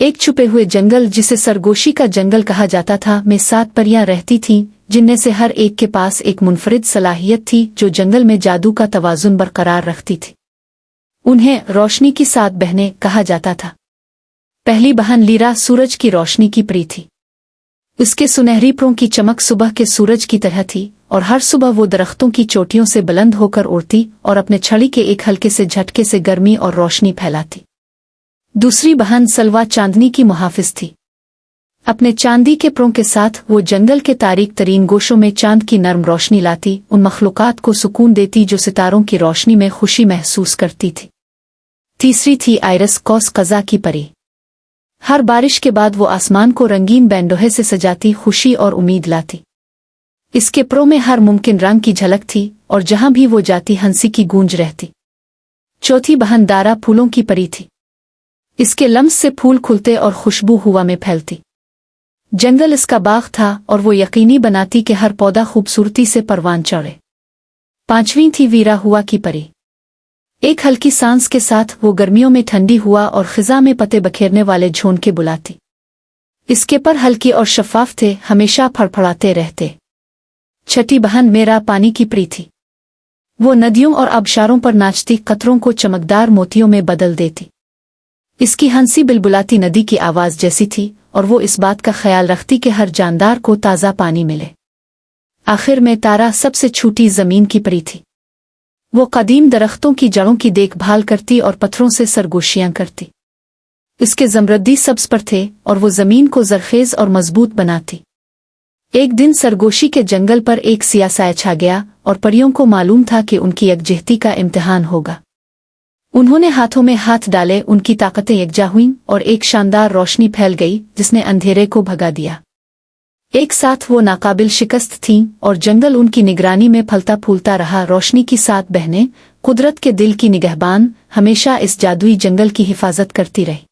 एक छुपे हुए जंगल जिसे सरगोशी का जंगल कहा जाता था में 7 परियां रहती थीं, जिनमें से हर एक के पास एक मुनफरिद सलाहियत थी जो जंगल में जादू का तवाजुन बरकरार रखती थी। उन्हें रोशनी की 7 बहनें कहा जाता था। पहली बहन लीरा सूरज की रोशनी की प्री थी। उसके सुनहरी प्रों की चमक सुबह के सूरज की तरह थी और हर सुबह वो दरख्तों की चोटियों से बुलंद होकर उड़ती और अपने छड़ी के एक हल्के से झटके से गर्मी और रोशनी फैलाती। दूसरी बहन सलवा चांदनी की मुहाफिज थी। अपने चांदी के प्रों के साथ वो जंगल के तारीक तरीन गोशों में चांद की नर्म रोशनी लाती, उन मखलूकात को सुकून देती जो सितारों की रोशनी में खुशी महसूस करती थी। तीसरी थी आयरस कौस कज़ा की परी। हर बारिश के बाद वो आसमान को रंगीन बैंडोहे से सजाती, खुशी और उम्मीद लाती। इसके प्रो में हर मुमकिन रंग की झलक थी और जहां भी वो जाती हंसी की गूंज रहती। चौथी बहन दारा फूलों की परी थी। इसके लम्स से फूल खुलते और खुशबू हवा में फैलती। जंगल इसका बाग था और वो यकीनी बनाती कि हर पौधा खूबसूरती से परवान चढ़े। पांचवीं थी वीरा हुआ की परी। एक हल्की सांस के साथ वो गर्मियों में ठंडी हुआ और खिजा में पत्ते बखेरने वाले झोंके बुलाती। इसके पर हल्की और शफाफ थे, हमेशा फड़फड़ाते रहते। छठी बहन मेरा पानी की परी थी। वो नदियों और आबशारों पर नाचती, कतरों को चमकदार मोतियों में बदल देती। इसकी हंसी बिलबुलाती नदी की आवाज जैसी थी और वो इस बात का ख्याल रखती कि हर जानदार को ताज़ा पानी मिले। आखिर में तारा सबसे छोटी जमीन की परी थी। वो कदीम दरख्तों की जड़ों की देखभाल करती और पत्थरों से सरगोशियां करती। इसके जमरद्दी सब्ज पर थे और वो जमीन को जरखेज और मजबूत बनाती। एक दिन सरगोशी के जंगल पर एक सियाह साया छा गया और परियों को मालूम था कि उनकी यकजहती का इम्तिहान होगा। उन्होंने हाथों में हाथ डाले, उनकी ताकतें यकजा हुईं और एक शानदार रोशनी फैल गई जिसने अंधेरे को भगा दिया। एक साथ वो नाकाबिल शिकस्त थीं और जंगल उनकी निगरानी में फलता फूलता रहा। रोशनी की 7 बहनें, कुदरत के दिल की निगहबान, हमेशा इस जादुई जंगल की हिफाजत करती रही।